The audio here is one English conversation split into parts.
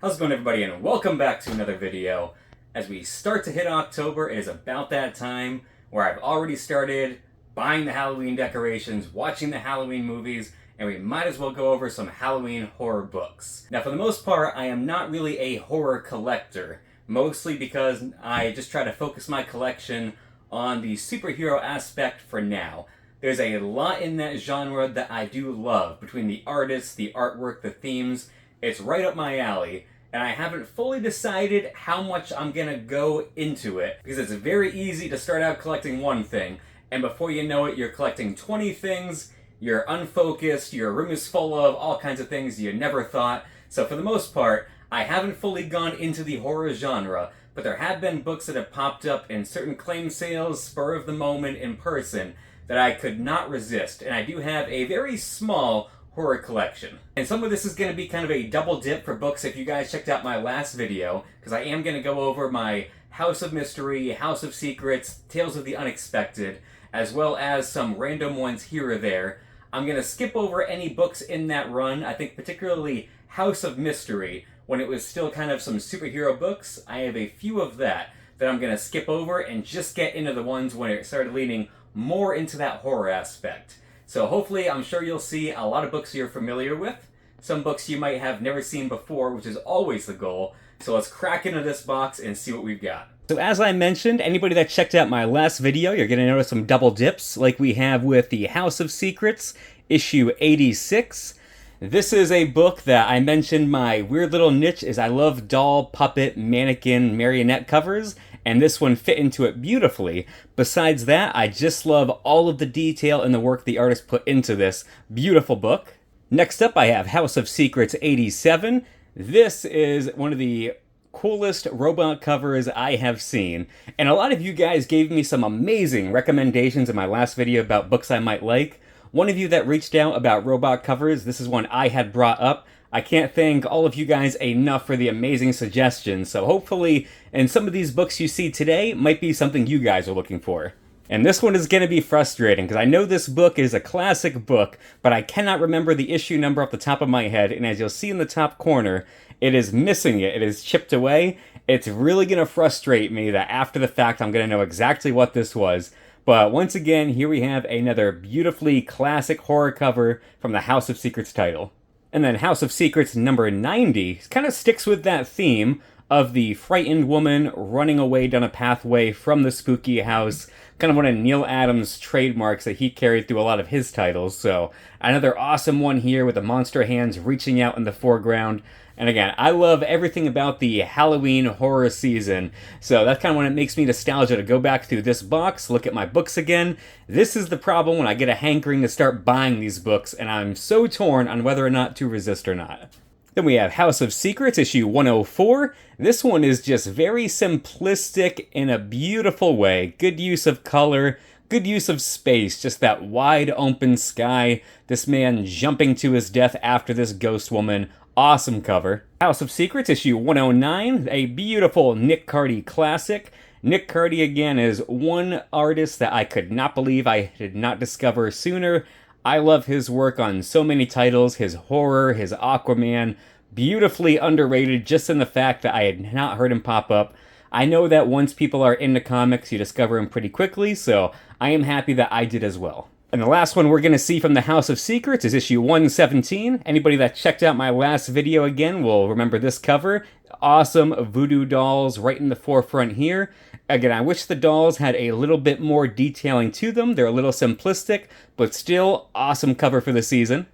How's it going, everybody, and welcome back to another video. As we start to hit October, it is about that time where I've already started buying the Halloween decorations, watching the Halloween movies, and we might as well go over some Halloween horror books. Now, for the most part, I am not really a horror collector, mostly because I just try to focus my collection on the superhero aspect for now. There's a lot in that genre that I do love, between the artists, the artwork, the themes. It's right up my alley, and I haven't fully decided how much I'm gonna go into it, because it's very easy to start out collecting one thing, and before you know it, you're collecting 20 things, you're unfocused, your room is full of all kinds of things you never thought. So for the most part, I haven't fully gone into the horror genre, but there have been books that have popped up in certain claim sales, spur of the moment, in person, that I could not resist, and I do have a very small horror collection. And some of this is going to be kind of a double dip for books if you guys checked out my last video, because I am going to go over my House of Mystery, House of Secrets, Tales of the Unexpected, as well as some random ones here or there. I'm going to skip over any books in that run. I think particularly House of Mystery, when it was still kind of some superhero books, I have a few of that I'm going to skip over and just get into the ones when it started leaning more into that horror aspect. So hopefully, I'm sure you'll see a lot of books you're familiar with, some books you might have never seen before, which is always the goal. So let's crack into this box and see what we've got. So as I mentioned, anybody that checked out my last video, you're going to notice some double dips like we have with the House of Secrets, issue 86. This is a book that I mentioned my weird little niche is I love doll, puppet, mannequin, marionette covers, and this one fit into it beautifully. Besides that, I just love all of the detail and the work the artist put into this beautiful book. Next up, I have House of Secrets 87. This is one of the coolest robot covers I have seen, and a lot of you guys gave me some amazing recommendations in my last video about books I might like. One of you that reached out about robot covers, this is one I had brought up. I can't thank all of you guys enough for the amazing suggestions, so hopefully in some of these books you see today might be something you guys are looking for. And this one is going to be frustrating, because I know this book is a classic book, but I cannot remember the issue number off the top of my head, and as you'll see in the top corner, it is missing it. It is chipped away. It's really going to frustrate me that after the fact I'm going to know exactly what this was. But once again, here we have another beautifully classic horror cover from the House of Secrets title. And then House of Secrets number 90 kind of sticks with that theme of the frightened woman running away down a pathway from the spooky house, kind of one of Neil Adams' trademarks that he carried through a lot of his titles. So another awesome one here with the monster hands reaching out in the foreground. And again, I love everything about the Halloween horror season, so that's kind of when it makes me nostalgia to go back through this box, look at my books again. This is the problem when I get a hankering to start buying these books, and I'm so torn on whether or not to resist or not. Then we have House of Secrets, issue 104. This one is just very simplistic in a beautiful way. Good use of color, good use of space, just that wide open sky, this man jumping to his death after this ghost woman. Awesome cover. House of Secrets, issue 109, a beautiful Nick Cardy classic. Nick Cardy, again, is one artist that I could not believe I did not discover sooner. I love his work on so many titles, his horror, his Aquaman, beautifully underrated just in the fact that I had not heard him pop up. I know that once people are into comics, you discover him pretty quickly, so I am happy that I did as well. And the last one we're going to see from the House of Secrets is issue 117. Anybody that checked out my last video again will remember this cover. Awesome voodoo dolls right in the forefront here. Again, I wish the dolls had a little bit more detailing to them. They're a little simplistic, but still awesome cover for the season.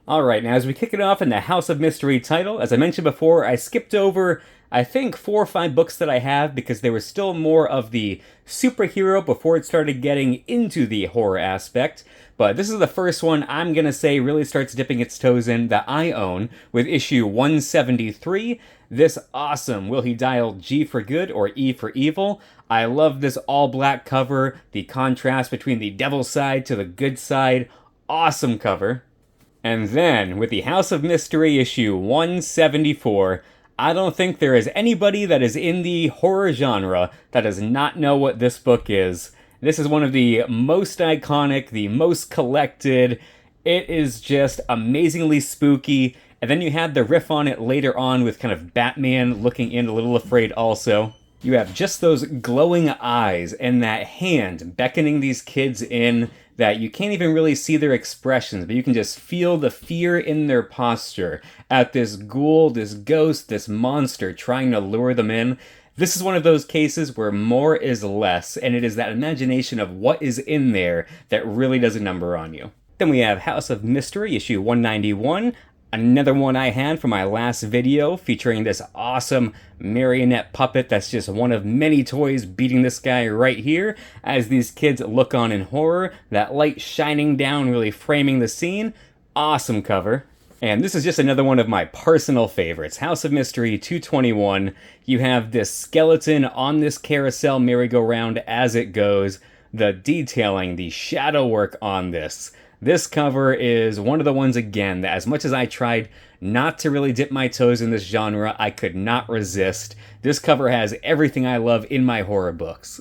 Alright, now as we kick it off in the House of Mystery title, as I mentioned before, I skipped over I think 4 or 5 books that I have because they were still more of the superhero before it started getting into the horror aspect. But this is the first one I'm going to say really starts dipping its toes in that I own with issue 173. This awesome Will He Dial G for Good or E for Evil. I love this all black cover, the contrast between the devil side to the good side. Awesome cover. And then with the House of Mystery issue 174, I don't think there is anybody that is in the horror genre that does not know what this book is. This is one of the most iconic, the most collected. It is just amazingly spooky. And then you have the riff on it later on with kind of Batman looking in, a little afraid also. You have just those glowing eyes and that hand beckoning these kids in that you can't even really see their expressions, but you can just feel the fear in their posture at this ghoul, this ghost, this monster trying to lure them in. This is one of those cases where more is less, and it is that imagination of what is in there that really does a number on you. Then we have House of Mystery, issue 191. Another one I had from my last video featuring this awesome marionette puppet that's just one of many toys beating this guy right here as these kids look on in horror. That light shining down, really framing the scene. Awesome cover. And this is just another one of my personal favorites. House of Mystery 221. You have this skeleton on this carousel merry-go-round as it goes. The detailing, the shadow work on this. This cover is one of the ones, again, that as much as I tried not to really dip my toes in this genre, I could not resist. This cover has everything I love in my horror books.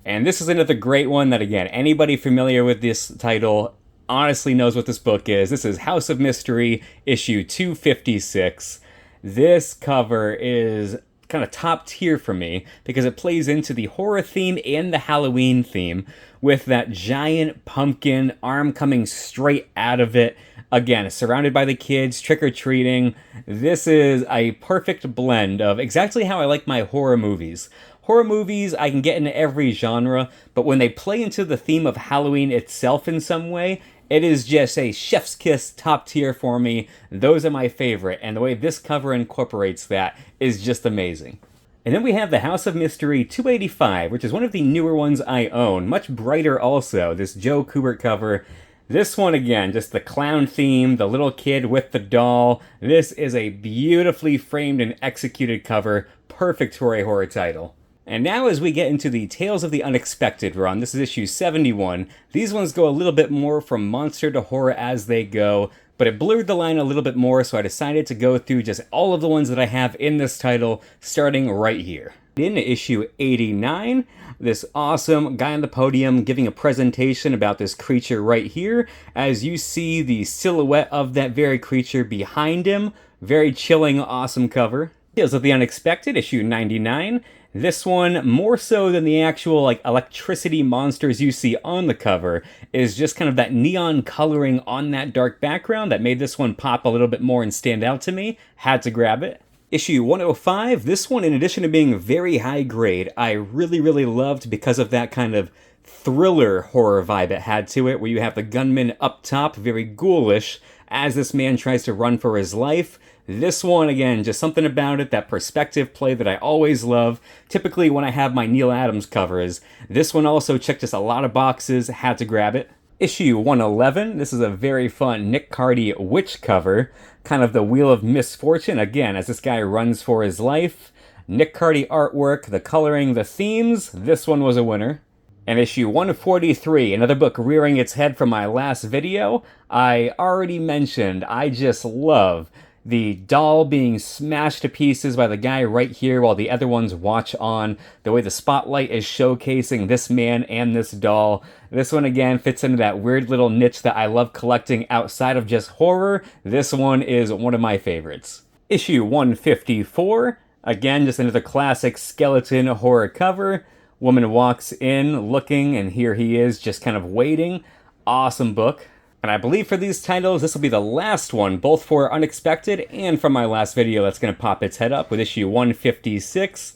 And this is another great one that, again, anybody familiar with this title honestly knows what this book is. This is House of Mystery, issue 256. This cover is kind of top tier for me because it plays into the horror theme and the Halloween theme with that giant pumpkin arm coming straight out of it. Again, surrounded by the kids, trick-or-treating. This is a perfect blend of exactly how I like my horror movies. Horror movies, I can get into every genre, but when they play into the theme of Halloween itself in some way, it is just a chef's kiss top tier for me. Those are my favorite, and the way this cover incorporates that is just amazing. And then we have the House of Mystery 285, which is one of the newer ones I own. Much brighter also, this Joe Kubert cover. This one, again, just the clown theme, the little kid with the doll. This is a beautifully framed and executed cover, perfect for a horror title. And now as we get into the Tales of the Unexpected run, this is issue 71, these ones go a little bit more from monster to horror as they go, but it blurred the line a little bit more, so I decided to go through just all of the ones that I have in this title, starting right here. In issue 89, this awesome guy on the podium giving a presentation about this creature right here, as you see the silhouette of that very creature behind him. Very chilling, awesome cover. Tales of the Unexpected, issue 99. This one, more so than the actual electricity monsters you see on the cover, is just kind of that neon coloring on that dark background that made this one pop a little bit more and stand out to me. Had to grab it. Issue 105, this one, in addition to being very high grade, I really loved because of that kind of thriller horror vibe it had to it, where you have the gunman up top, very ghoulish, as this man tries to run for his life. This one, again, just something about it, that perspective play that I always love, typically when I have my Neal Adams covers. This one also checked just a lot of boxes, had to grab it. Issue 111, this is a very fun Nick Cardy witch cover, kind of the Wheel of Misfortune, again, as this guy runs for his life. Nick Cardy artwork, the coloring, the themes, this one was a winner. And issue 143, another book rearing its head from my last video. I already mentioned, I just love the doll being smashed to pieces by the guy right here while the other ones watch on. The way the spotlight is showcasing this man and this doll. This one, again, fits into that weird little niche that I love collecting outside of just horror. This one is one of my favorites. Issue 154, again, just another classic skeleton horror cover. Woman walks in looking, and here he is just kind of waiting. Awesome book. And I believe for these titles, this will be the last one, both for Unexpected and from my last video that's going to pop its head up with issue 156.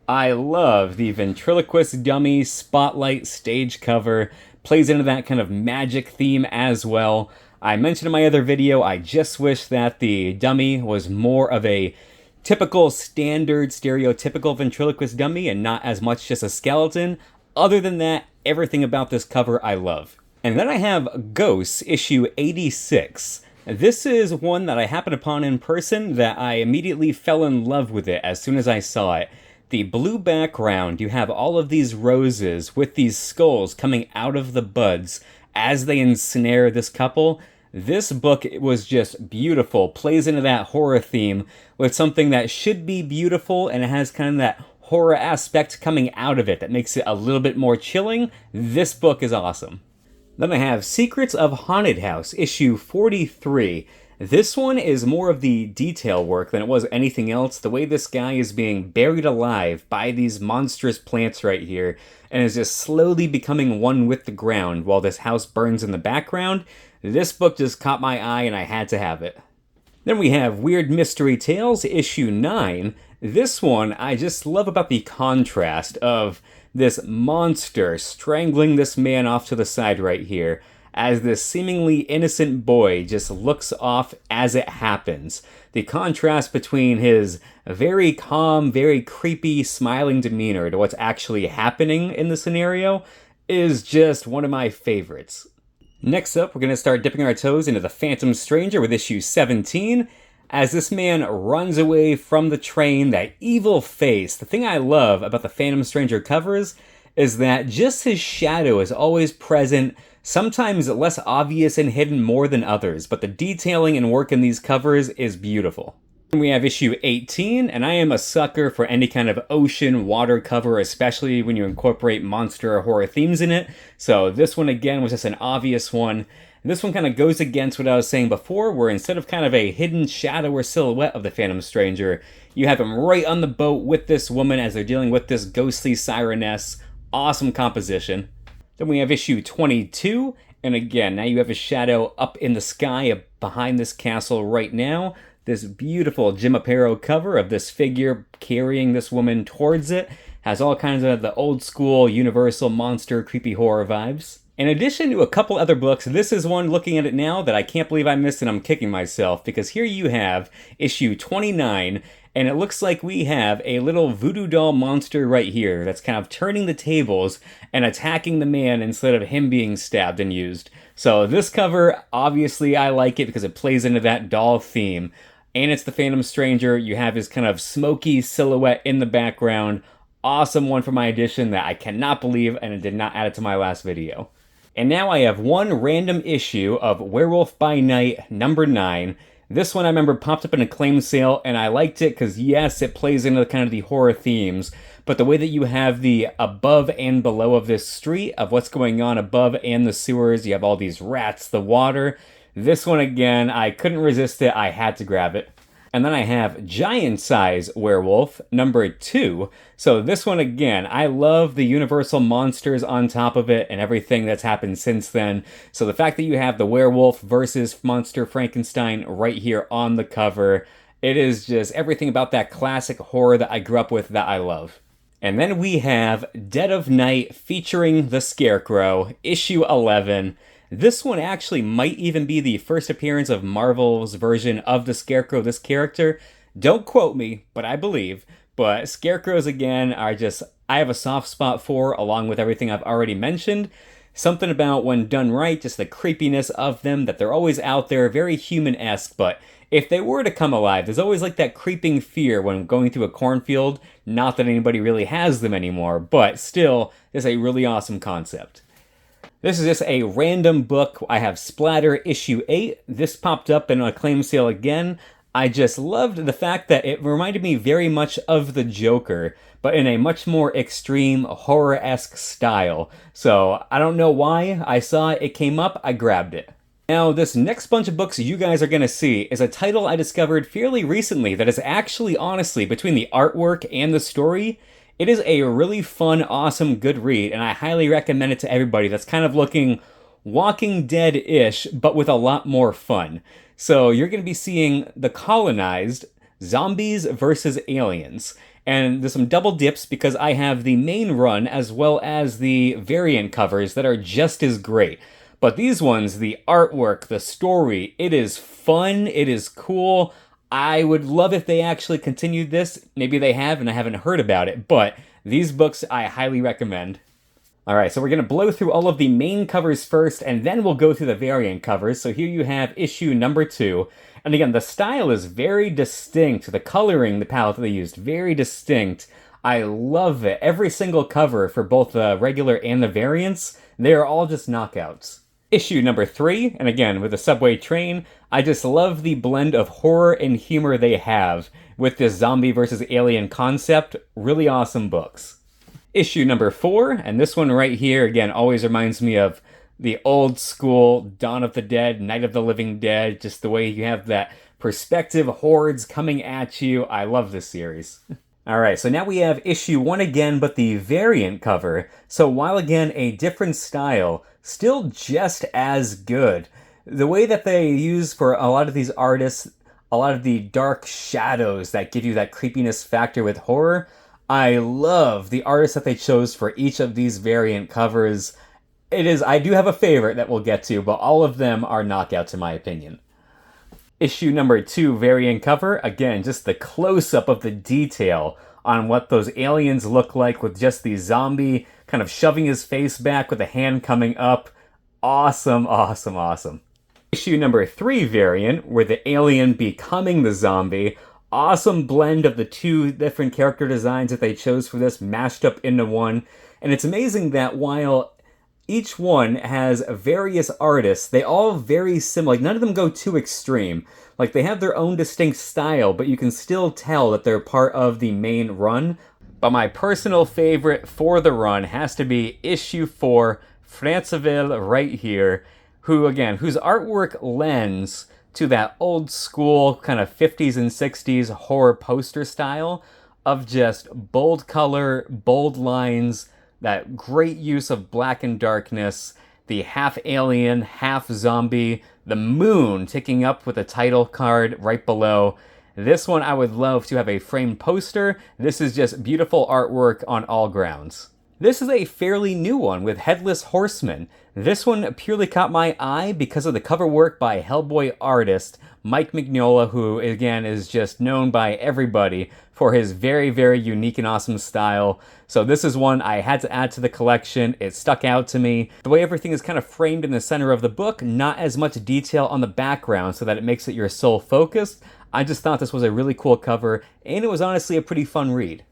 I love the ventriloquist dummy spotlight stage cover. Plays into that kind of magic theme as well. I mentioned in my other video, I just wish that the dummy was more of a typical, standard, stereotypical ventriloquist dummy and not as much just a skeleton. Other than that, everything about this cover I love. And then I have Ghosts, issue 86. This is one that I happened upon in person that I immediately fell in love with it as soon as I saw it. The blue background, you have all of these roses with these skulls coming out of the buds as they ensnare this couple. This book was just beautiful, plays into that horror theme with something that should be beautiful, and it has kind of that horror aspect coming out of it that makes it a little bit more chilling. This book is awesome. Then I have Secrets of Haunted House, issue 43. This one is more of the detail work than it was anything else. The way this guy is being buried alive by these monstrous plants right here and is just slowly becoming one with the ground while this house burns in the background. This book just caught my eye and I had to have it. Then we have Weird Mystery Tales, issue 9. This one I just love about the contrast of this monster strangling this man off to the side right here, as this seemingly innocent boy just looks off as it happens. The contrast between his very calm, very creepy, smiling demeanor to what's actually happening in the scenario is just one of my favorites. Next up, we're going to start dipping our toes into The Phantom Stranger with issue 17. As this man runs away from the train, that evil face. The thing I love about the Phantom Stranger covers is that just his shadow is always present, sometimes less obvious and hidden more than others, but the detailing and work in these covers is beautiful. We have issue 18, and I am a sucker for any kind of ocean water cover, especially when you incorporate monster or horror themes in it. So this one again was just an obvious one. This one kind of goes against what I was saying before, where instead of kind of a hidden shadow or silhouette of the Phantom Stranger, you have him right on the boat with this woman as they're dealing with this ghostly sireness. Awesome composition. Then we have issue 22, and again, now you have a shadow up in the sky behind this castle right now. This beautiful Jim Aparo cover of this figure carrying this woman towards it has all kinds of the old school Universal monster creepy horror vibes. In addition to a couple other books, this is one looking at it now that I can't believe I missed and I'm kicking myself, because here you have issue 29, and it looks like we have a little voodoo doll monster right here that's kind of turning the tables and attacking the man instead of him being stabbed and used. So this cover, obviously I like it because it plays into that doll theme. And it's the Phantom Stranger. You have his kind of smoky silhouette in the background. Awesome one for my edition that I cannot believe and it did not add it to my last video. And now I have one random issue of Werewolf by Night number 9. This one I remember popped up in a claim sale and I liked it because yes, it plays into kind of the horror themes, but the way that you have the above and below of this street, of what's going on above and the sewers, you have all these rats, the water. This one again, I couldn't resist it, I had to grab it. And then I have Giant Size Werewolf, number 2. So this one again, I love the Universal monsters on top of it and everything that's happened since then. So the fact that you have the werewolf versus Monster Frankenstein right here on the cover, it is just everything about that classic horror that I grew up with that I love. And then we have Dead of Night featuring the Scarecrow, issue 11. This one actually might even be the first appearance of Marvel's version of the Scarecrow, this character. Don't quote me, but I believe. But Scarecrows, again, are just, I have a soft spot for, along with everything I've already mentioned. Something about, when done right, just the creepiness of them, that they're always out there, very human-esque, but if they were to come alive, there's always like that creeping fear when going through a cornfield. Not that anybody really has them anymore, but still, it's a really awesome concept. This is just a random book. I have Splatter issue 8. This popped up in a claim sale again. I just loved the fact that it reminded me very much of the Joker, but in a much more extreme horror-esque style. So I don't know why. I saw it came up, I grabbed it. Now, this next bunch of books you guys are going to see is a title I discovered fairly recently that is actually, honestly, between the artwork and the story, it is a really fun, awesome, good read, and I highly recommend it to everybody that's kind of looking Walking Dead-ish, but with a lot more fun. So you're going to be seeing The Colonized, Zombies versus Aliens. And there's some double dips because I have the main run as well as the variant covers that are just as great. But these ones, the artwork, the story, it is fun, it is cool. I would love if they actually continued this. Maybe they have and I haven't heard about it, but these books I highly recommend. Alright, so we're going to blow through all of the main covers first, and then we'll go through the variant covers. So here you have issue number 2. And again, the style is very distinct. The coloring, the palette that they used, very distinct. I love it. Every single cover for both the regular and the variants, they are all just knockouts. Issue number 3, and again, with the subway train, I just love the blend of horror and humor they have with this zombie versus alien concept. Really awesome books. Issue number 4, and this one right here, again, always reminds me of the old school Dawn of the Dead, Night of the Living Dead, just the way you have that perspective hordes coming at you. I love this series. All right, so now we have issue 1 again, but the variant cover. So while again a different style, still just as good. The way that they use for a lot of these artists, a lot of the dark shadows that give you that creepiness factor with horror, I love the artists that they chose for each of these variant covers. I do have a favorite that we'll get to, but all of them are knockouts in my opinion. Issue number 2 variant cover, again, just the close-up of the detail on what those aliens look like with just the zombie kind of shoving his face back with a hand coming up. Awesome, awesome, awesome. Issue number 3 variant, where the alien becoming the zombie. Awesome blend of the two different character designs that they chose for this mashed up into one. And it's amazing that while each one has various artists, they all very similar. Like, none of them go too extreme. Like, they have their own distinct style, but you can still tell that they're part of the main run. But my personal favorite for the run has to be issue 4, Franceville right here, whose artwork lends to that old school kind of 50s and 60s horror poster style of just bold color, bold lines, that great use of black and darkness, the half alien, half zombie, the moon ticking up with a title card right below. This one I would love to have a framed poster. This is just beautiful artwork on all grounds. This is a fairly new one with Headless Horseman. This one purely caught my eye because of the cover work by Hellboy artist Mike Mignola, who again is just known by everybody for his very, very unique and awesome style. So this is one I had to add to the collection. It stuck out to me. The way everything is kind of framed in the center of the book, not as much detail on the background so that it makes it your sole focus. I just thought this was a really cool cover, and it was honestly a pretty fun read.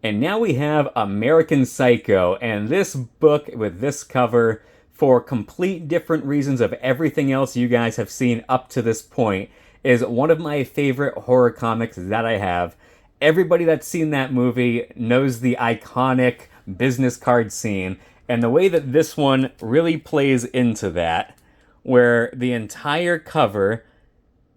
And now we have American Psycho, and this book with this cover, for complete different reasons of everything else you guys have seen up to this point, is one of my favorite horror comics that I have. Everybody that's seen that movie knows the iconic business card scene, and the way that this one really plays into that, where the entire cover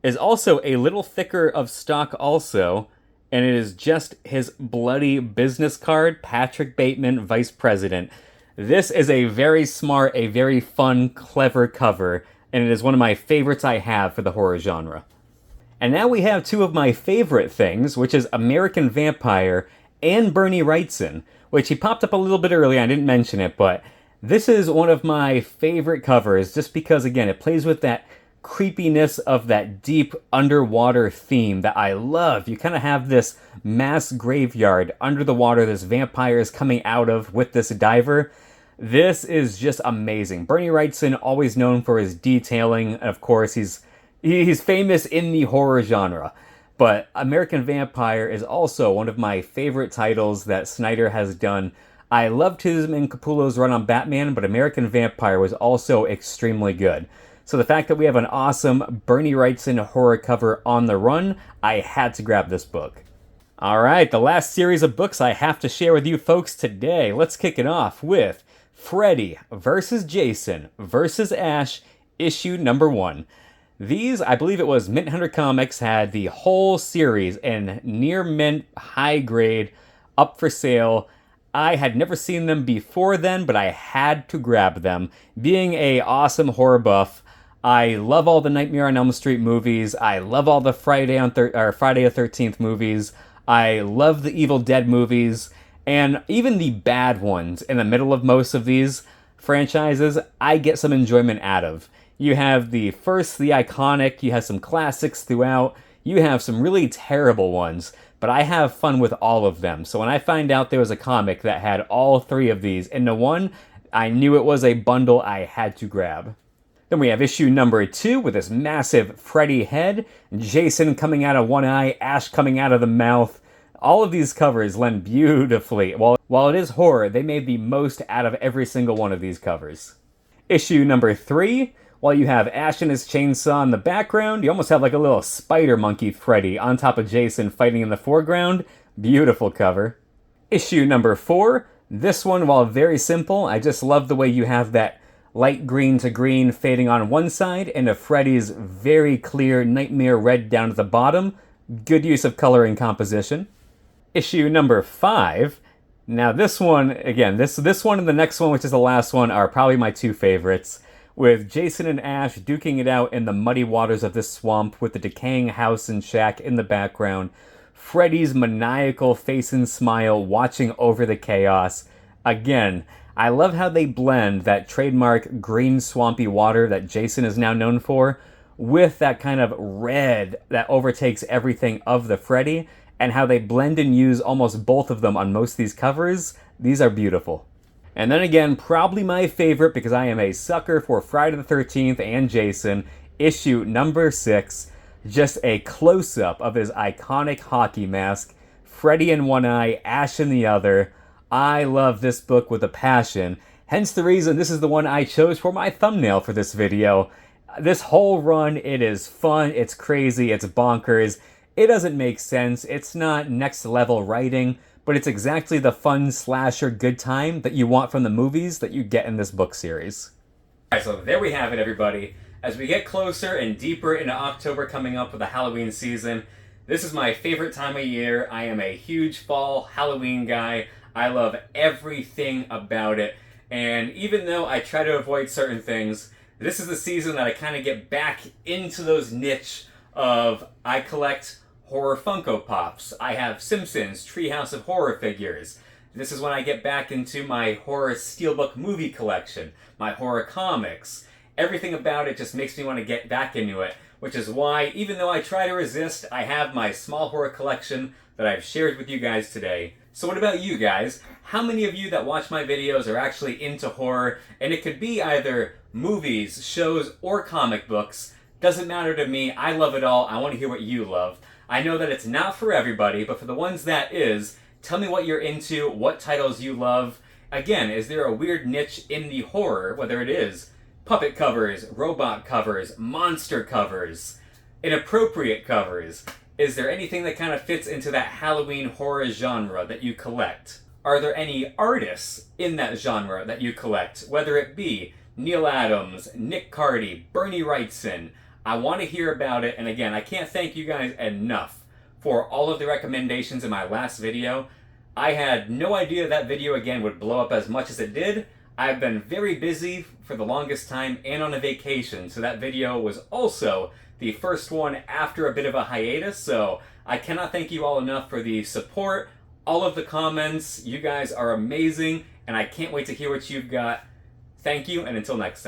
is also a little thicker of stock also, and it is just his bloody business card, Patrick Bateman, Vice President. This is a very smart, a very fun, clever cover, and it is one of my favorites I have for the horror genre. And now we have two of my favorite things, which is American Vampire and Bernie Wrightson, which he popped up a little bit earlier, I didn't mention it, but this is one of my favorite covers just because, again, it plays with that creepiness of that deep underwater theme that I love. You kind of have this mass graveyard under the water this vampire is coming out of with this diver. This is just amazing. Bernie Wrightson, always known for his detailing. Of course, he's famous in the horror genre. But American Vampire is also one of my favorite titles that Snyder has done. I loved his and Capullo's run on Batman, but American Vampire was also extremely good. So the fact that we have an awesome Bernie Wrightson horror cover on the run, I had to grab this book. Alright, the last series of books I have to share with you folks today. Let's kick it off with Freddy vs. Jason vs. Ash, issue number 1. These, I believe it was Mint Hunter Comics, had the whole series in near mint, high grade, up for sale. I had never seen them before then, but I had to grab them. Being a awesome horror buff, I love all the Nightmare on Elm Street movies. I love all the Friday the 13th movies. I love the Evil Dead movies. And even the bad ones in the middle of most of these franchises, I get some enjoyment out of. You have the iconic, you have some classics throughout, you have some really terrible ones, but I have fun with all of them. So when I find out there was a comic that had all three of these into one, I knew it was a bundle I had to grab. Then we have issue number 2 with this massive Freddy head, Jason coming out of one eye, Ash coming out of the mouth. All of these covers lend beautifully. While it is horror, they made the most out of every single one of these covers. Issue number 3, while you have Ash and his chainsaw in the background, you almost have like a little spider monkey Freddy on top of Jason fighting in the foreground. Beautiful cover. Issue number 4, this one, while very simple, I just love the way you have that light green to green fading on one side, and a Freddy's very clear nightmare red down at the bottom. Good use of color and composition. Issue number 5. Now this one, again, this one and the next one, which is the last one, are probably my two favorites. With Jason and Ash duking it out in the muddy waters of this swamp with the decaying house and shack in the background. Freddy's maniacal face and smile watching over the chaos. Again, I love how they blend that trademark green swampy water that Jason is now known for with that kind of red that overtakes everything of the Freddy, and how they blend and use almost both of them on most of these covers. These are beautiful. And then again, probably my favorite, because I am a sucker for Friday the 13th and Jason, issue number 6. Just a close-up of his iconic hockey mask, Freddy in one eye, Ash in the other. I love this book with a passion, hence the reason this is the one I chose for my thumbnail for this video. This whole run, it is fun, it's crazy, it's bonkers. It doesn't make sense, it's not next level writing, but it's exactly the fun slasher good time that you want from the movies that you get in this book series. Alright, so there we have it, everybody. As we get closer and deeper into October coming up with the Halloween season, this is my favorite time of year. I am a huge fall Halloween guy. I love everything about it. And even though I try to avoid certain things, this is the season that I kind of get back into those niche of I collect horror Funko Pops. I have Simpsons Treehouse of Horror figures. This is when I get back into my horror steelbook movie collection, my horror comics. Everything about it just makes me want to get back into it, which is why, even though I try to resist, I have my small horror collection that I've shared with you guys today. So what about you guys? How many of you that watch my videos are actually into horror? And it could be either movies, shows, or comic books. Doesn't matter to me. I love it all. I want to hear what you love. I know that it's not for everybody, but for the ones that is, tell me what you're into, what titles you love. Again, is there a weird niche in the horror, whether it is puppet covers, robot covers, monster covers, inappropriate covers? Is there anything that kind of fits into that Halloween horror genre that you collect? Are there any artists in that genre that you collect, whether it be Neil Adams, Nick Cardy, Bernie Wrightson? I want to hear about it, and again, I can't thank you guys enough for all of the recommendations in my last video. I had no idea that video again would blow up as much as it did. I've been very busy for the longest time and on a vacation, so that video was also the first one after a bit of a hiatus, so I cannot thank you all enough for the support, all of the comments. You guys are amazing, and I can't wait to hear what you've got. Thank you, and until next time.